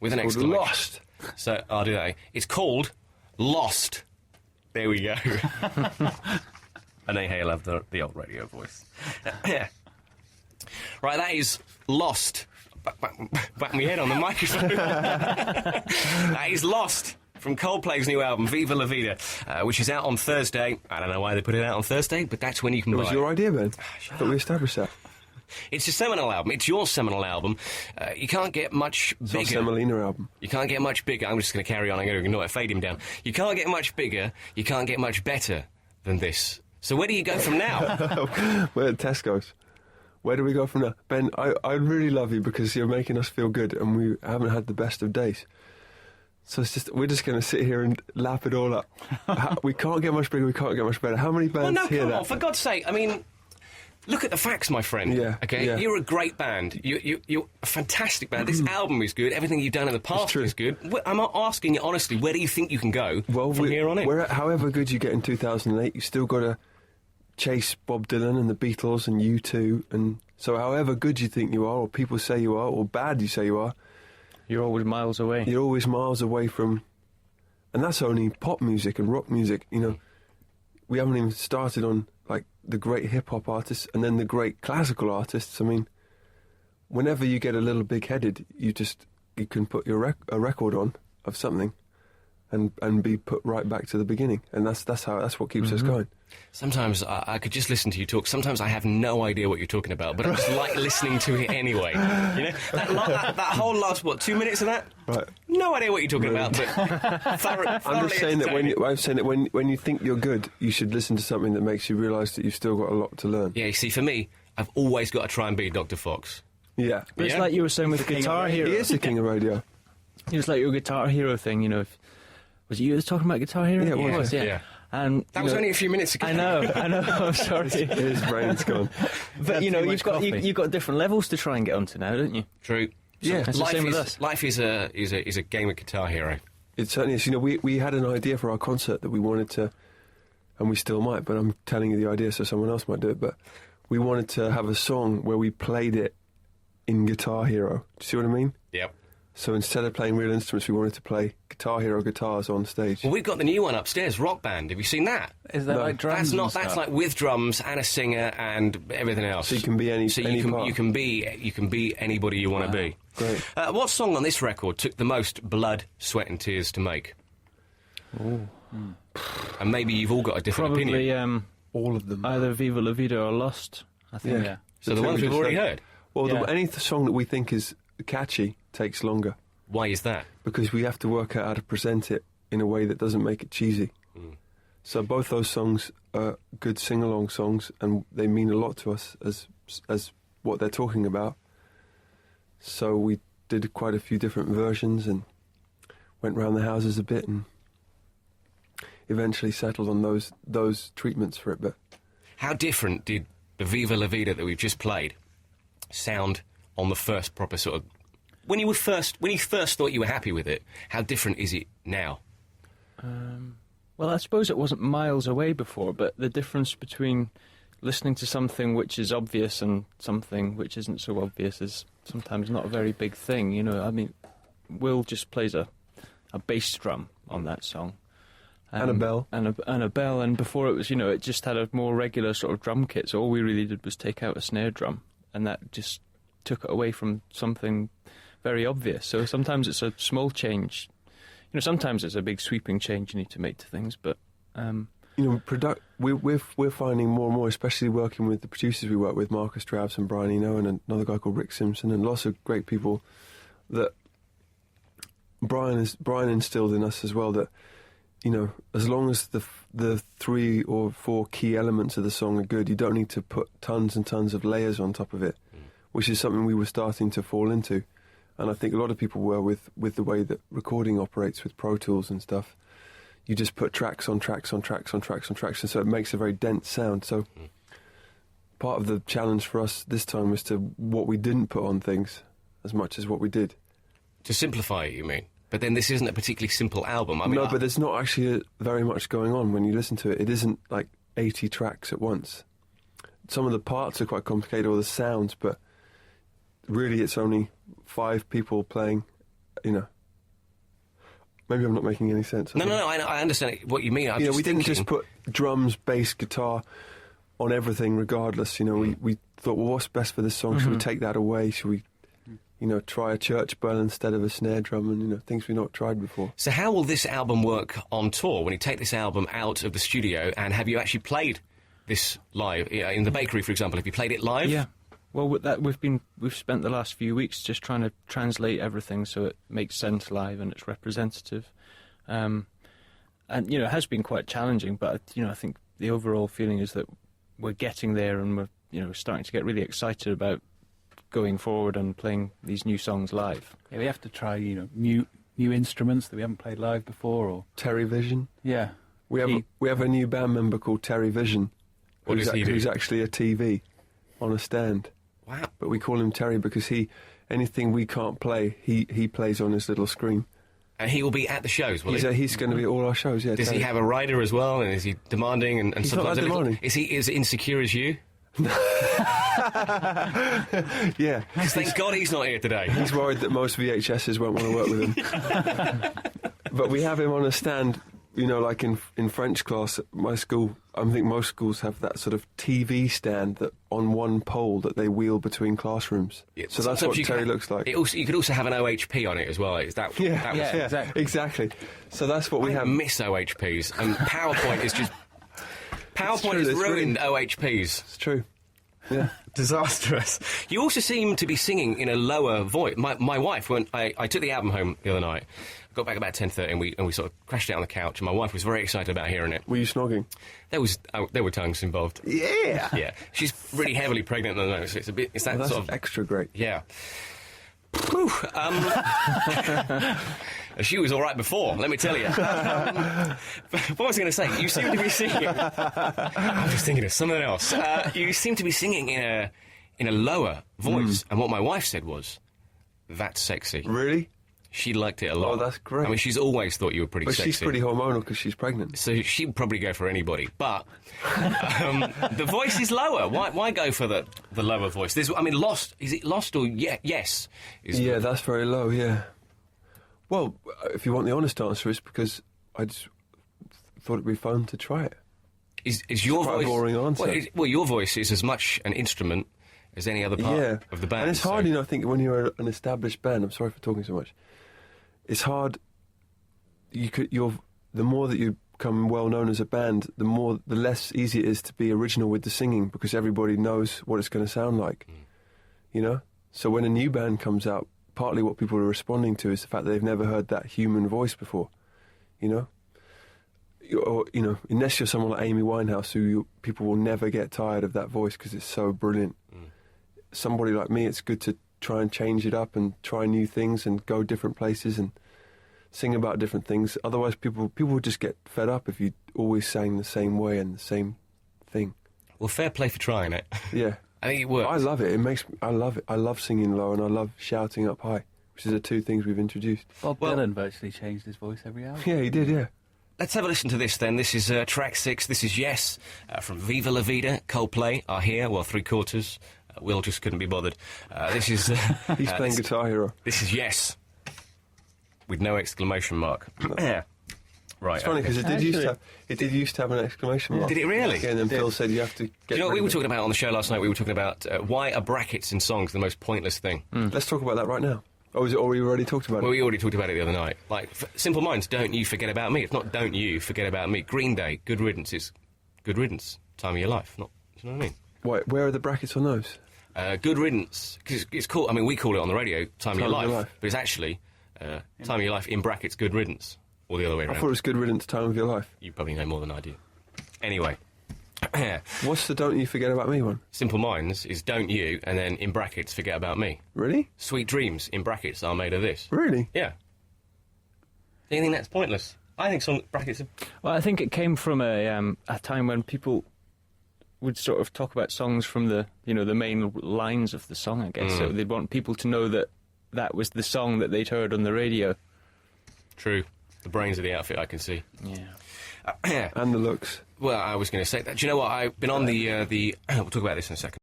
with an It's exclamation. called Lost. So, I'll do that. It's called Lost. There we go. And hey, I love the old radio voice. Yeah. Right, that is Lost. Back my head on the microphone. That is Lost from Coldplay's new album, Viva La Vida, which is out on Thursday. I don't know why they put it out on Thursday, but that's when you can buy it. It was your idea, Ben. I thought we established that. It's a seminal album. It's your seminal album. You can't get much bigger. It's not a Semolina album. You can't get much bigger. I'm just going to carry on. I'm going to ignore it. Fade him down. You can't get much bigger. You can't get much better than this. So where do you go from now? We're at Tesco's. Where do we go from now? Ben, I really love you because you're making us feel good and we haven't had the best of days. So we're just going to sit here and lap it all up. We can't get much bigger, we can't get much better. How many bands well, no, hear come that? on, for God's sake. I mean, look at the facts, my friend. Yeah, okay? yeah. You're a great band. You're a fantastic band. This album is good. Everything you've done in the past is good. I'm asking you honestly, where do you think you can go from here on in? However good you get in 2008, you still got to chase Bob Dylan and the Beatles and U2. And so however good you think you are, or people say you are, or bad you say you are, you're always miles away. You're always miles away from... And that's only pop music and rock music, you know. We haven't even started on, like, the great hip-hop artists and then the great classical artists. I mean, whenever you get a little big-headed, you can put a record on of something and be put right back to the beginning. And that's what keeps us going. Sometimes I could just listen to you talk. Sometimes I have no idea what you're talking about, but I just like listening to it anyway. You know, that whole last 2 minutes of that. Right. No idea what you're talking about. But I'm just saying that when you think you're good, you should listen to something that makes you realise that you've still got a lot to learn. Yeah, you see, for me, I've always got to try and be Dr. Fox. Yeah, but it's like you were saying with the Guitar Hero. He is the king of radio. It's like your Guitar Hero thing, you know. Was it you that was talking about Guitar Hero? Yeah, it was. Yeah. And that was only a few minutes ago. I know. I'm sorry. His brain's gone. But you know, you've got different levels to try and get onto now, don't you? True. Yeah, it's the same with us. Life is a game of Guitar Hero. It certainly is. You know, we had an idea for our concert that we wanted to, and we still might, but I'm telling you the idea so someone else might do it. But we wanted to have a song where we played it in Guitar Hero. Do you see what I mean? Yep. So instead of playing real instruments, we wanted to play Guitar Hero guitars on stage. Well, we've got the new one upstairs, Rock Band. Have you seen that? Is that like drums? That's like with drums and a singer and everything else. So you can be any part. You can be anybody you want to be. Great. What song on this record took the most blood, sweat, and tears to make? Oh. And maybe you've all got a different opinion. All of them. Either Viva La Vida or Lost, I think. Yeah. So the ones we've already heard. Well, any song that we think is catchy takes longer. Why is that? Because we have to work out how to present it in a way that doesn't make it cheesy. So both those songs are good sing-along songs, and they mean a lot to us as what they're talking about. So we did quite a few different versions and went round the houses a bit and eventually settled on those treatments for it. But how different did the Viva La Vida that we've just played sound on the first proper sort of... When you first thought you were happy with it, how different is it now? Well, I suppose it wasn't miles away before, but the difference between listening to something which is obvious and something which isn't so obvious is sometimes not a very big thing, you know. I mean, Will just plays a bass drum on that song. And a bell. And a bell, and before it was, you know, it just had a more regular sort of drum kit, so all we really did was take out a snare drum, and that just took it away from something very obvious. So sometimes it's a small change. You know, sometimes it's a big sweeping change you need to make to things, but... you know, we're finding more and more, especially working with the producers we work with, Marcus Drabs and Brian Eno and another guy called Rick Simpson and lots of great people, that Brian instilled in us as well, that, you know, as long as the 3 or 4 key elements of the song are good, you don't need to put tons and tons of layers on top of it, which is something we were starting to fall into. And I think a lot of people were with the way that recording operates with Pro Tools and stuff. You just put tracks on tracks on tracks on tracks on tracks, and so it makes a very dense sound. So part of the challenge for us this time was to what we didn't put on things as much as what we did. To simplify it, you mean? But then this isn't a particularly simple album. I mean, no, but there's not actually very much going on when you listen to it. It isn't like 80 tracks at once. Some of the parts are quite complicated, or the sounds, but really it's only 5 people playing, you know, Maybe I'm not making any sense. No, I understand what you mean. We didn't just put drums, bass, guitar on everything regardless. We thought, well, what's best for this song? Should we take that away? Should we, try a church bell instead of a snare drum and, things we've not tried before. So how will this album work on tour when you take this album out of the studio, and have you actually played this live? In the bakery, for example, have you played it live? Yeah. Well, with that, we've spent the last few weeks just trying to translate everything so it makes sense live and it's representative. And, it has been quite challenging, but, I think the overall feeling is that we're getting there and we're, starting to get really excited about going forward and playing these new songs live. Yeah, we have to try, new instruments that we haven't played live before, or... Terry Vision. Yeah. We have a new band member called Terry Vision. What does he do? Who's actually a TV on a stand. Wow. But we call him Terry because anything we can't play, he plays on his little screen. And he will be at the shows, will he? He's going to be at all our shows, yeah. Does he have a rider as well, and is he demanding and He's sometimes not that demanding. Is he as insecure as you? Yeah. Thank God he's not here today. He's worried that most VHSs won't want to work with him. But we have him on a stand, like in French class at my school. I think most schools have that sort of TV stand that on one pole that they wheel between classrooms. Yeah, so that's what Terry looks like. You could also have an OHP on it as well. Is that? Yeah, exactly. So that's what we have. I miss OHPs, and PowerPoint is just... PowerPoint has ruined OHPs. It's true. Yeah. Disastrous. You also seem to be singing in a lower voice. My wife, when I took the album home the other night, got back about 10:30 and we sort of crashed it on the couch, and my wife was very excited about hearing it. Were you snogging? There were tongues involved. Yeah. Yeah. She's really heavily pregnant at the moment, so it's that that's sort of... extra great. Yeah. Whew, she was all right before, let me tell you. What was I going to say? You seem to be singing... I was just thinking of something else. You seem to be singing in a lower voice, and what my wife said was, "That's sexy." Really? She liked it a lot. Oh, that's great. I mean, she's always thought you were pretty but sexy. She's pretty hormonal because she's pregnant. So she'd probably go for anybody. But the voice is lower. Why go for the lower voice? Lost. Is it Lost or Yes? Yeah, that's very low, yeah. Well, if you want the honest answer, it's because I just thought it'd be fun to try it. Is your quite voice... a boring answer. Well, your voice is as much an instrument as any other part of the band. And it's hard, I think, when you're an established band... I'm sorry for talking so much. It's hard. The more that you become well known as a band, the less easy it is to be original with the singing because everybody knows what it's going to sound like. So when a new band comes out, partly what people are responding to is the fact that they've never heard that human voice before. Unless you're someone like Amy Winehouse, people will never get tired of that voice because it's so brilliant. Somebody like me, it's good to try and change it up and try new things and go different places and sing about different things. Otherwise, people would just get fed up if you always sang the same way and the same thing. Well, fair play for trying it. Yeah. I think it works. I love it. I love it. I love singing low and I love shouting up high, which are the two things we've introduced. Bob Dylan virtually changed his voice every hour. Yeah, he did, yeah. Let's have a listen to this then. This is track 6. This is Yes from Viva La Vida. Coldplay are here, well, 3/4. Will just couldn't be bothered. This is... He's playing Guitar Hero. This is Yes. With no exclamation mark. Yeah. Right. It's funny because it did used to have an exclamation mark. Did it really? Yeah, and then Phil said you have to get... Do you know what we were talking about on the show last night? We were talking about why are brackets in songs the most pointless thing? Let's talk about that right now. Or we already talked about it? Well, we already talked about it the other night. Like, Simple Minds, Don't You Forget About Me. It's not Don't You Forget About Me. Green Day, Good Riddance. It's Good Riddance. Time of your life. Not, do you know what I mean? Wait, where are the brackets on those? Good Riddance. Because it's called... I mean, we call it on the radio Time of Your Life. But it's actually Time of Your Life in brackets Good Riddance. Or the other way around. I thought it was Good Riddance, Time of Your Life. You probably know more than I do. Anyway. What's the Don't You Forget About Me one? Simple Minds is Don't You, and then in brackets, Forget About Me. Really? Sweet Dreams, in brackets, are made of this. Really? Yeah. Do you think that's pointless? I think some brackets are... Well, I think it came from a time when people would sort of talk about songs from the main lines of the song, I guess. So they'd want people to know that was the song that they'd heard on the radio. True. The brains of the outfit, I can see. Yeah. And the looks. Well, I was going to say that. Do you know what? I've been on the... We'll talk about this in a second.